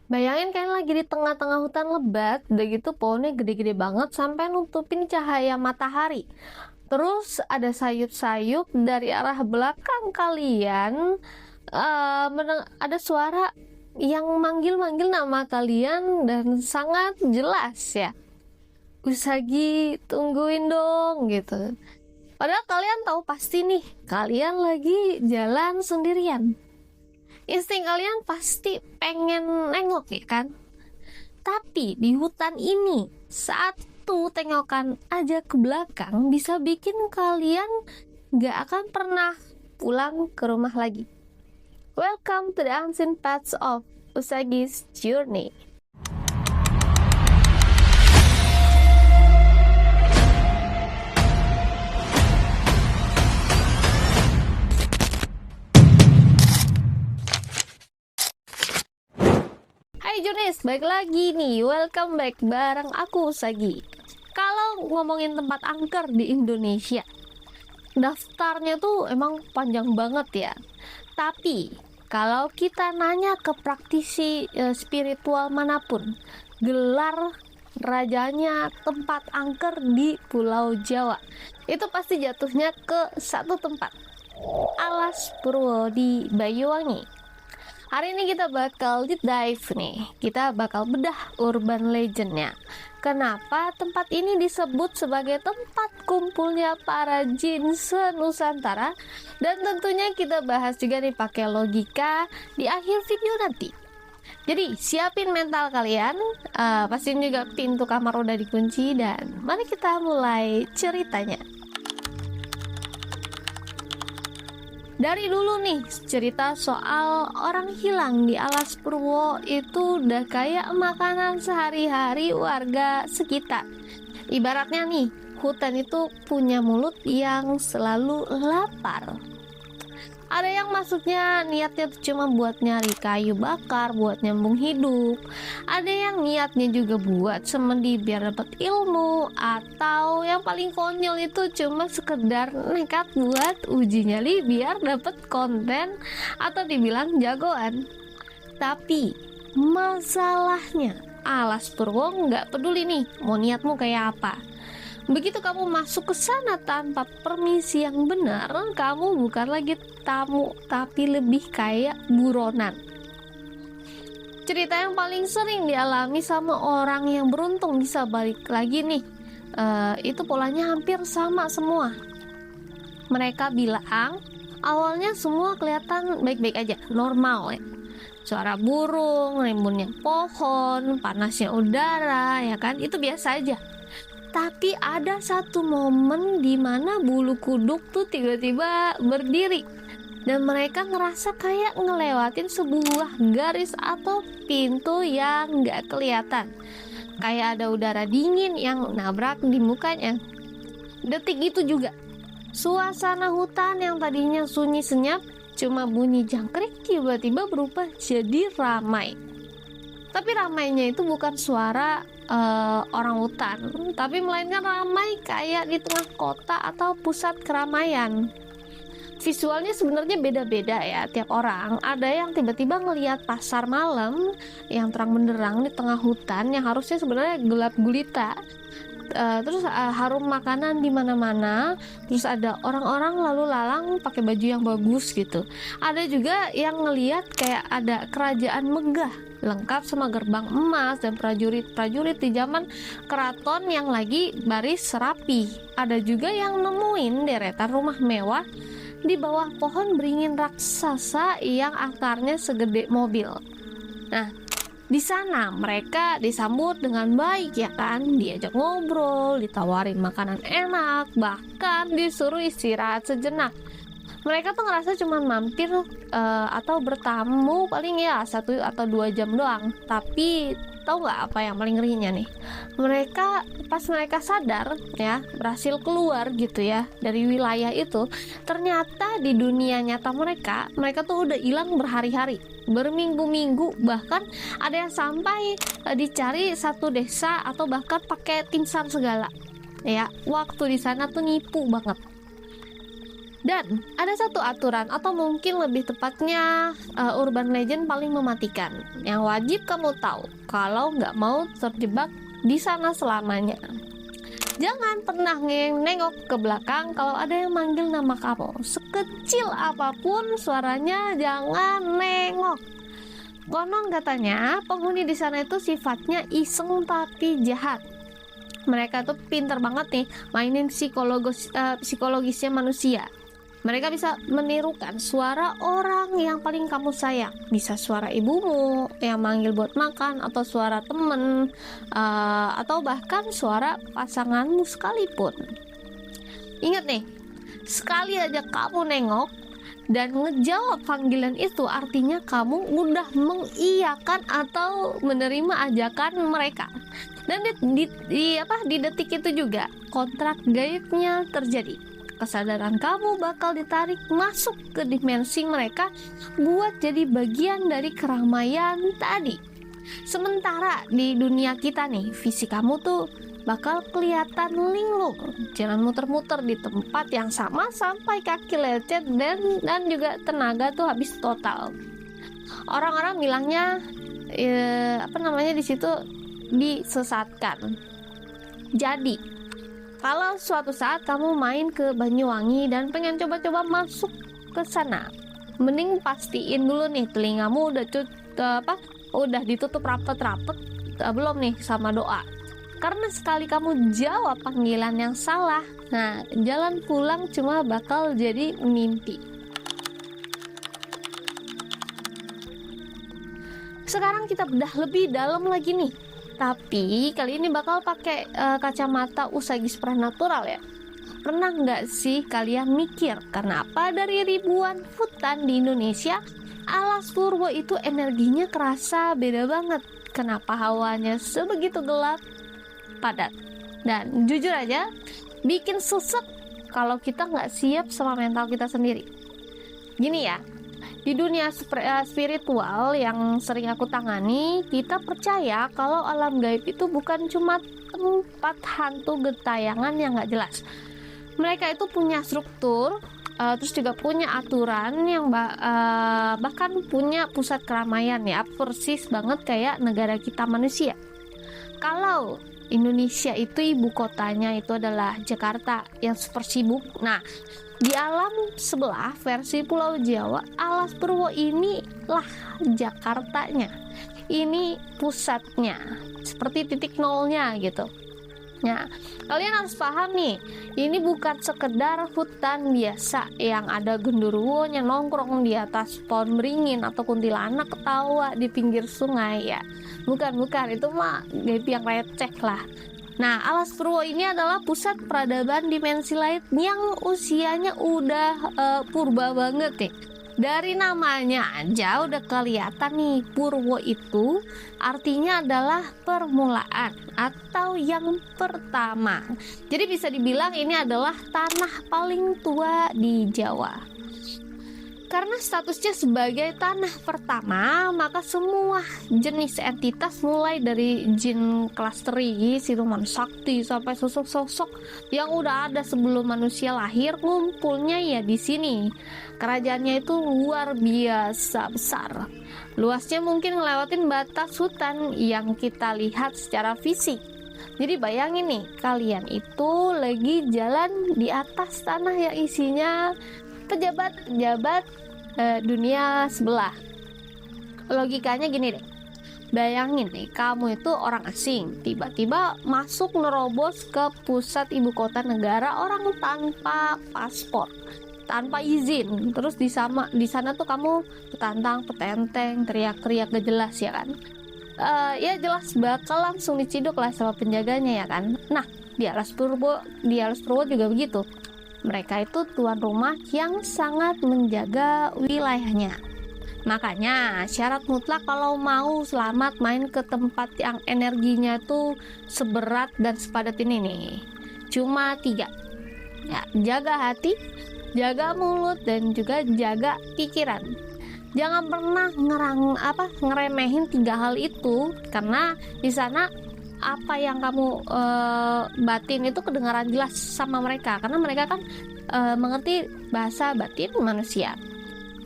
Bayangin kalian lagi di tengah-tengah hutan lebat, udah gitu pohonnya gede-gede banget sampai nutupin cahaya matahari. Terus ada sayup-sayup dari arah belakang kalian, ada suara yang manggil-manggil nama kalian dan sangat jelas ya. Usagi, tungguin dong gitu. Padahal kalian tahu pasti nih, kalian lagi jalan sendirian. Insting kalian pasti pengen nengok ya kan? Tapi di hutan ini, satu tengokan aja ke belakang bisa bikin kalian gak akan pernah pulang ke rumah lagi. Welcome to the unseen paths of Usagi's journey. Hai Jones, balik lagi nih. Welcome back bareng aku Usagi. Kalau ngomongin tempat angker di Indonesia, daftarnya tuh emang panjang banget ya. Tapi kalau kita nanya ke praktisi spiritual manapun, gelar rajanya tempat angker di Pulau Jawa itu pasti jatuhnya ke satu tempat, Alas Purwo di Banyuwangi. Hari ini kita bakal deep dive nih. Kita bakal bedah urban legendnya. Kenapa tempat ini disebut sebagai tempat kumpulnya para jin se-Nusantara? Dan tentunya kita bahas juga nih pakai logika di akhir video nanti. Jadi siapin mental kalian, pastiin juga pintu kamar udah dikunci dan mari kita mulai ceritanya. Dari dulu nih, cerita soal orang hilang di Alas Purwo itu udah kayak makanan sehari-hari warga sekitar. Ibaratnya nih, hutan itu punya mulut yang selalu lapar. Ada yang masuknya niatnya tuh cuma buat nyari kayu bakar, buat nyambung hidup. Ada yang niatnya juga buat semedi biar dapat ilmu. Atau yang paling konyol itu cuma sekedar nekat buat uji nyali biar dapat konten atau dibilang jagoan. Tapi masalahnya Alas Purwo nggak peduli nih mau niatmu kayak apa. Begitu kamu masuk ke sana tanpa permisi yang benar, kamu bukan lagi tamu, tapi lebih kayak buronan. Cerita yang paling sering dialami sama orang yang beruntung bisa balik lagi nih, itu polanya hampir sama semua. Mereka bilang, awalnya semua kelihatan baik-baik aja, normal ya. Suara burung, rimbunnya pohon, panasnya udara, ya kan, itu biasa aja. Tapi ada satu momen di mana bulu kuduk tuh tiba-tiba berdiri dan mereka ngerasa kayak ngelewatin sebuah garis atau pintu yang nggak kelihatan. Kayak ada udara dingin yang nabrak di mukanya. Detik itu juga, suasana hutan yang tadinya sunyi senyap, cuma bunyi jangkrik tiba-tiba berubah jadi ramai. Tapi ramainya itu bukan suara orang hutan, tapi melainkan ramai kayak di tengah kota atau pusat keramaian. Visualnya sebenarnya beda-beda ya tiap orang. Ada yang tiba-tiba ngelihat pasar malam yang terang benderang di tengah hutan yang harusnya sebenarnya gelap gulita. Terus harum makanan di mana-mana. Terus ada orang-orang lalu lalang pakai baju yang bagus gitu. Ada juga yang ngelihat kayak ada kerajaan megah lengkap sama gerbang emas dan prajurit-prajurit di zaman keraton yang lagi baris rapi. Ada juga yang nemuin deretan rumah mewah di bawah pohon beringin raksasa yang akarnya segede mobil. Nah, di sana mereka disambut dengan baik ya kan, diajak ngobrol, ditawarin makanan enak, bahkan disuruh istirahat sejenak. Mereka tuh ngerasa cuma mampir atau bertamu paling ya 1 atau 2 jam doang. Tapi tahu nggak apa yang paling ngerinya nih? Pas mereka sadar ya berhasil keluar gitu ya dari wilayah itu, ternyata di dunia nyata mereka tuh udah hilang berhari-hari, berminggu-minggu, bahkan ada yang sampai dicari satu desa atau bahkan pakai tim SAR segala. Ya, waktu di sana tuh nipu banget. Dan ada satu aturan atau mungkin lebih tepatnya urban legend paling mematikan yang wajib kamu tahu kalau nggak mau terjebak di sana selamanya. Jangan pernah nengok ke belakang kalau ada yang manggil nama kamu. Sekecil apapun suaranya, jangan nengok. Konon katanya penghuni di sana itu sifatnya iseng tapi jahat. Mereka tuh pinter banget nih mainin psikologisnya manusia. Mereka bisa menirukan suara orang yang paling kamu sayang. Bisa suara ibumu yang manggil buat makan, atau suara temen, atau bahkan suara pasanganmu sekalipun. Ingat nih, sekali aja kamu nengok dan ngejawab panggilan itu, artinya kamu udah mengiyakan atau menerima ajakan mereka. Dan di detik itu juga kontrak gaibnya terjadi. Kesadaran kamu bakal ditarik masuk ke dimensi mereka buat jadi bagian dari keramaian tadi. Sementara di dunia kita nih, visi kamu tuh bakal kelihatan linglung, jalan muter-muter di tempat yang sama sampai kaki lecet dan juga tenaga tuh habis total. Orang-orang bilangnya di situ disesatkan. Jadi kalau suatu saat kamu main ke Banyuwangi dan pengen coba-coba masuk ke sana, mending pastiin dulu nih telingamu udah ditutup rapet-rapet belum nih sama doa. Karena sekali kamu jawab panggilan yang salah, nah jalan pulang cuma bakal jadi mimpi. Sekarang kita bedah lebih dalam lagi nih. Tapi kali ini bakal pakai kacamata usagi supranatural ya. Pernah nggak sih kalian mikir kenapa dari ribuan hutan di Indonesia, Alas Purwo itu energinya kerasa beda banget? Kenapa hawanya sebegitu gelap, padat, dan jujur aja bikin sesek kalau kita nggak siap sama mental kita sendiri. Gini ya, di dunia spiritual yang sering aku tangani, kita percaya kalau alam gaib itu bukan cuma tempat hantu gentayangan yang nggak jelas. Mereka itu punya struktur, terus juga punya aturan yang bahkan punya pusat keramaian ya, persis banget kayak negara kita manusia. Kalau Indonesia itu ibu kotanya itu adalah Jakarta yang super sibuk. Nah, di alam sebelah versi Pulau Jawa, Alas Purwo inilah Jakartanya. Ini pusatnya, seperti titik nolnya gitu. Nah, kalian harus paham nih, ini bukan sekedar hutan biasa yang ada genderuwonya nongkrong di atas pohon beringin atau kuntilanak ketawa di pinggir sungai ya. Bukan, itu mah gaib yang receh lah. Nah, Alas Purwo ini adalah pusat peradaban dimensi lain yang usianya udah purba banget nih. Dari namanya aja udah kelihatan nih, Purwo itu artinya adalah permulaan atau yang pertama. Jadi bisa dibilang ini adalah tanah paling tua di Jawa. Karena statusnya sebagai tanah pertama, maka semua jenis entitas mulai dari jin kelas teri, siluman sakti sampai sosok-sosok yang udah ada sebelum manusia lahir ngumpulnya ya di sini. Kerajaannya itu luar biasa besar. Luasnya mungkin ngelewatin batas hutan yang kita lihat secara fisik. Jadi bayangin nih, kalian itu lagi jalan di atas tanah yang isinya pejabat-pejabat dunia sebelah. Logikanya gini deh, bayangin nih, kamu itu orang asing tiba-tiba masuk nerobos ke pusat ibu kota negara orang tanpa paspor, tanpa izin. Terus di sana tuh kamu petantang petenteng, teriak-teriak gak jelas ya kan. Ya jelas bakal langsung diciduk lah sama penjaganya ya kan. Nah, di Alas Purwo juga begitu. Mereka itu tuan rumah yang sangat menjaga wilayahnya. Makanya syarat mutlak kalau mau selamat main ke tempat yang energinya tuh seberat dan sepadat ini nih, cuma 3 ya: jaga hati, jaga mulut, dan juga jaga pikiran. Jangan pernah ngeremehin 3 hal itu, karena di sana apa yang kamu batin itu kedengaran jelas sama mereka, karena mereka kan mengerti bahasa batin manusia.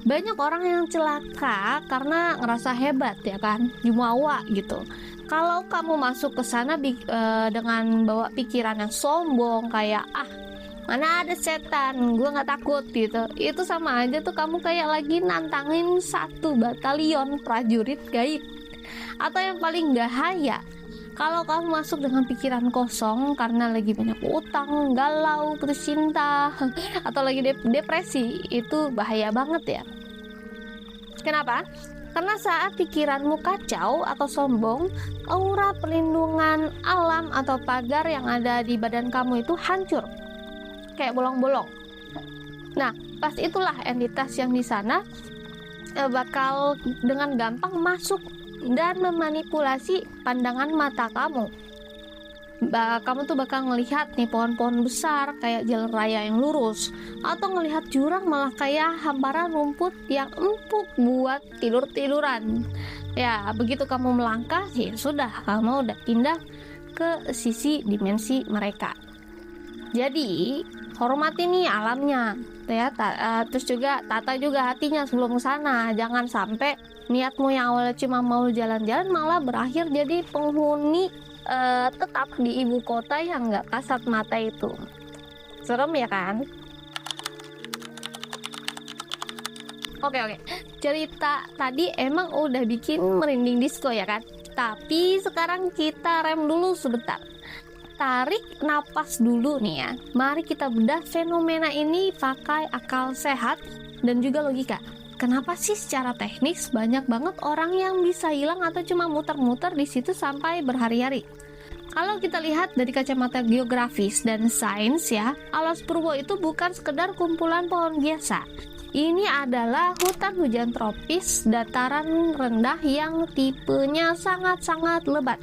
Banyak orang yang celaka karena ngerasa hebat ya kan, jumawa gitu. Kalau kamu masuk ke sana dengan bawa pikiran yang sombong kayak mana ada setan, gue nggak takut gitu. Itu sama aja tuh kamu kayak lagi nantangin satu batalion prajurit gaib. Atau yang paling bahaya, kalau kamu masuk dengan pikiran kosong karena lagi banyak utang, galau, putus cinta, atau lagi depresi, itu bahaya banget ya. Kenapa? Karena saat pikiranmu kacau atau sombong, aura perlindungan alam atau pagar yang ada di badan kamu itu hancur, kayak bolong-bolong. Nah, pas itulah entitas yang di sana bakal dengan gampang masuk dan memanipulasi pandangan mata kamu. Kamu tuh bakal ngelihat nih pohon-pohon besar kayak jalan raya yang lurus, atau ngelihat jurang malah kayak hamparan rumput yang empuk buat tidur-tiduran. Ya, begitu kamu melangkah, ya sudah, kamu udah pindah ke sisi dimensi mereka. Jadi, hormati nih alamnya, ya. Terus juga tata juga hatinya sebelum ke sana. Jangan sampai niatmu yang awalnya cuma mau jalan-jalan malah berakhir jadi penghuni tetap di ibu kota yang nggak kasat mata itu. Serem ya kan? Oke. Cerita tadi emang udah bikin merinding disco ya kan? Tapi sekarang kita rem dulu sebentar. Tarik napas dulu nih ya. Mari kita bedah fenomena ini pakai akal sehat dan juga logika. Kenapa sih secara teknis banyak banget orang yang bisa hilang atau cuma muter-muter di situ sampai berhari-hari? Kalau kita lihat dari kacamata geografis dan sains ya, Alas Purwo itu bukan sekedar kumpulan pohon biasa. Ini adalah hutan hujan tropis dataran rendah yang tipenya sangat-sangat lebat.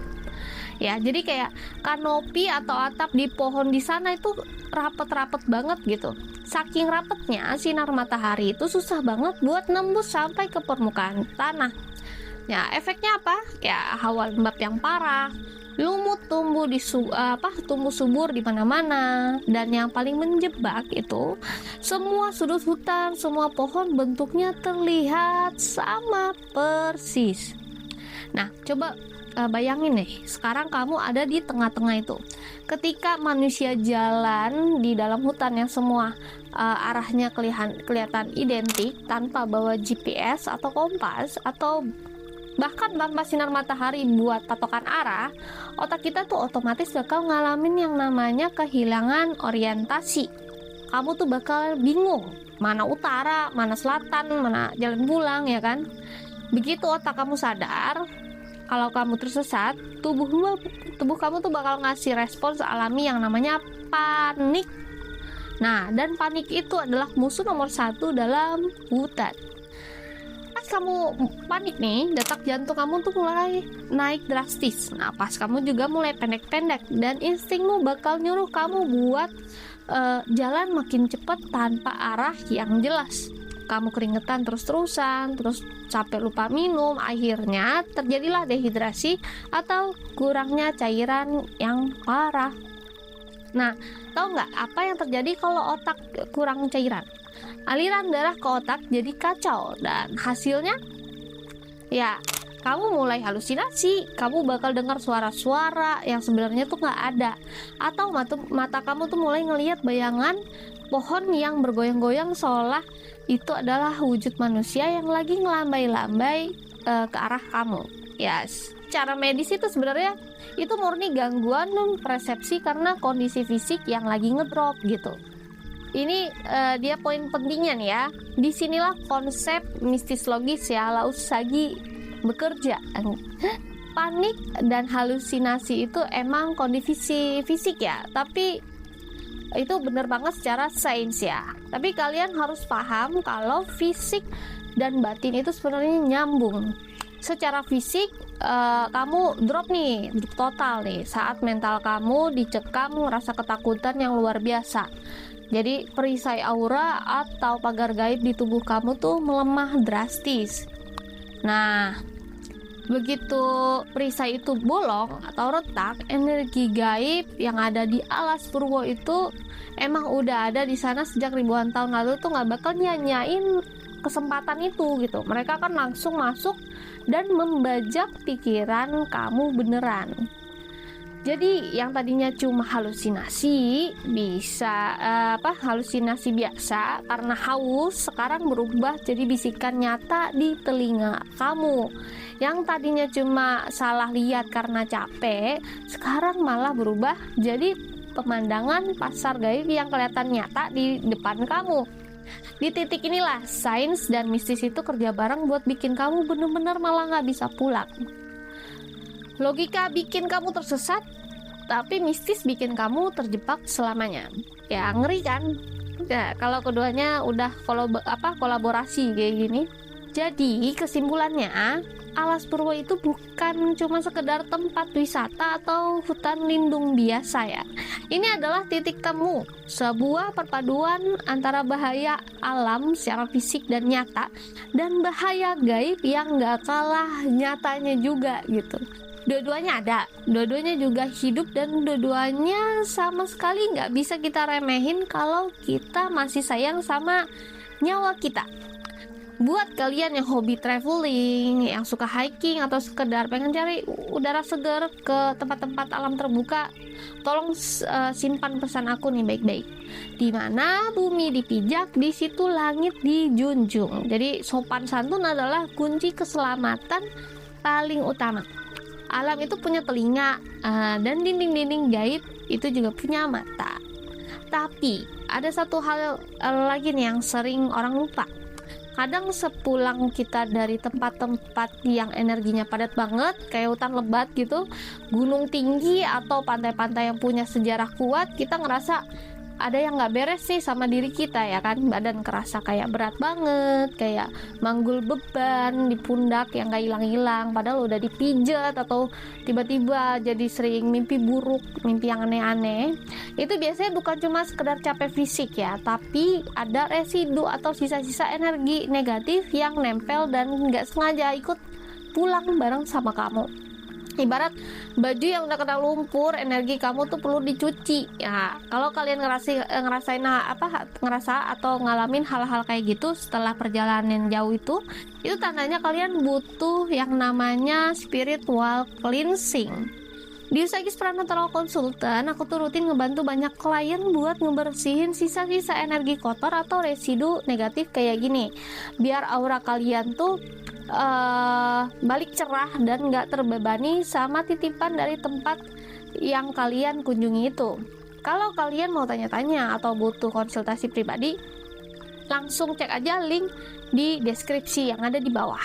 Ya, jadi kayak kanopi atau atap di pohon di sana itu rapet-rapet banget gitu. Saking rapetnya sinar matahari itu susah banget buat nembus sampai ke permukaan tanah. Ya, efeknya apa? Ya, hawa lembab yang parah, lumut tumbuh tumbuh subur di mana-mana, dan yang paling menjebak itu semua sudut hutan, semua pohon bentuknya terlihat sama persis. Nah, coba bayangin nih, sekarang kamu ada di tengah-tengah itu. Ketika manusia jalan di dalam hutan yang semua arahnya kelihatan identik tanpa bawa GPS atau kompas atau bahkan tanpa sinar matahari buat patokan arah, otak kita tuh otomatis bakal ngalamin yang namanya kehilangan orientasi. Kamu tuh bakal bingung, mana utara, mana selatan, mana jalan pulang ya kan? Begitu otak kamu sadar kalau kamu tersesat, tubuh kamu tuh bakal ngasih respons alami yang namanya panik. Nah, dan panik itu adalah musuh nomor 1 dalam hutan. Pas kamu panik nih, detak jantung kamu tuh mulai naik drastis. Nah, pas kamu juga mulai pendek-pendek, dan instingmu bakal nyuruh kamu buat jalan makin cepat tanpa arah yang jelas. Kamu keringetan terus-terusan, terus capek lupa minum, akhirnya terjadilah dehidrasi atau kurangnya cairan yang parah. Nah, tahu nggak apa yang terjadi kalau otak kurang cairan? Aliran darah ke otak jadi kacau, dan hasilnya ya kamu mulai halusinasi, kamu bakal dengar suara-suara yang sebenarnya tuh nggak ada, atau mata kamu tuh mulai ngelihat bayangan pohon yang bergoyang-goyang seolah itu adalah wujud manusia yang lagi ngelambai-lambai ke arah kamu. Ya, secara medis itu sebenarnya itu murni gangguan persepsi karena kondisi fisik yang lagi ngedrop gitu. Ini dia poin pentingnya nih ya. Disinilah konsep mistis logis ya Laus Sagi bekerja. Panik dan halusinasi itu emang kondisi fisik ya, tapi itu bener banget secara sains ya. Tapi kalian harus paham kalau fisik dan batin itu sebenarnya nyambung. Secara fisik kamu drop total nih saat mental kamu dicekam ngerasa ketakutan yang luar biasa. Jadi perisai aura atau pagar gaib di tubuh kamu tuh melemah drastis. Nah, Begitu perisai itu bolong atau retak, energi gaib yang ada di alas purwo itu emang udah ada di sana sejak ribuan tahun lalu, tuh nggak bakal nyanyain kesempatan itu gitu. Mereka kan langsung masuk dan membajak pikiran kamu beneran. Jadi yang tadinya cuma halusinasi bisa halusinasi biasa karena haus, sekarang berubah jadi bisikan nyata di telinga kamu. Yang tadinya cuma salah lihat karena capek, sekarang malah berubah jadi pemandangan pasar gaib yang kelihatan nyata di depan kamu. Di titik inilah sains dan mistis itu kerja bareng buat bikin kamu bener-bener malah nggak bisa pulang. Logika bikin kamu tersesat, tapi mistis bikin kamu terjebak selamanya. Ya ngeri kan? Ya, kalau keduanya udah kolaborasi kayak gini. Jadi kesimpulannya, alas purwo itu bukan cuma sekedar tempat wisata atau hutan lindung biasa ya. Ini adalah titik temu, sebuah perpaduan antara bahaya alam secara fisik dan nyata, dan bahaya gaib yang gak kalah nyatanya juga gitu. Dua-duanya ada, dua-duanya juga hidup, dan dua-duanya sama sekali nggak bisa kita remehin kalau kita masih sayang sama nyawa kita. Buat kalian yang hobi traveling, yang suka hiking, atau sekedar pengen cari udara segar ke tempat-tempat alam terbuka, tolong simpan pesan aku nih baik-baik. Di mana bumi dipijak, di situ langit dijunjung. Jadi sopan santun adalah kunci keselamatan paling utama. Alam itu punya telinga, dan dinding-dinding gaib itu juga punya mata. Tapi ada satu hal lagi nih yang sering orang lupa. Kadang sepulang kita dari tempat-tempat yang energinya padat banget, kayak hutan lebat gitu, gunung tinggi, atau pantai-pantai yang punya sejarah kuat, kita ngerasa ada yang nggak beres sih sama diri kita ya kan. Badan kerasa kayak berat banget, kayak manggul beban di pundak yang nggak hilang-hilang padahal udah dipijat, atau tiba-tiba jadi sering mimpi buruk, mimpi yang aneh-aneh. Itu biasanya bukan cuma sekedar capek fisik ya, tapi ada residu atau sisa-sisa energi negatif yang nempel dan nggak sengaja ikut pulang bareng sama kamu. Ibarat baju yang udah kena lumpur, energi kamu tuh perlu dicuci. Ya, kalau kalian ngerasa atau ngalamin hal-hal kayak gitu setelah perjalanan jauh itu tandanya kalian butuh yang namanya spiritual cleansing. Di Usagis Pranataral Consultant, aku tuh rutin ngebantu banyak klien buat ngebersihin sisa-sisa energi kotor atau residu negatif kayak gini, biar aura kalian tuh balik cerah dan gak terbebani sama titipan dari tempat yang kalian kunjungi itu. Kalau kalian mau tanya-tanya atau butuh konsultasi pribadi, langsung cek aja link di deskripsi yang ada di bawah.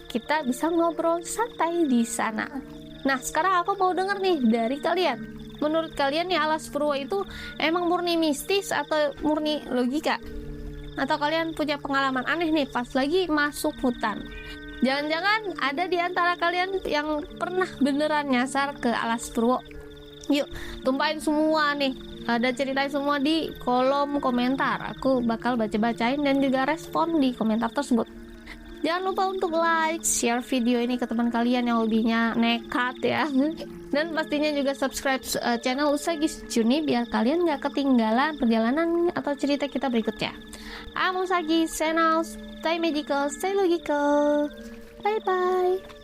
Kita bisa ngobrol santai di sana. Nah, sekarang aku mau denger nih dari kalian. Menurut kalian nih alas purwo itu emang murni mistis atau murni logika? Atau kalian punya pengalaman aneh nih pas lagi masuk hutan? Jangan-jangan ada di antara kalian yang pernah beneran nyasar ke alas purwo? Yuk, tumpahin semua nih, dan ceritain semua di kolom komentar. Aku bakal baca-bacain dan juga respon di komentar tersebut. Jangan lupa untuk like, share video ini ke teman kalian yang hobinya nekat ya. Dan pastinya juga subscribe channel Usagis Journey biar kalian gak ketinggalan perjalanan atau cerita kita berikutnya. I'm Usagis, stay magical, stay logical. Bye bye.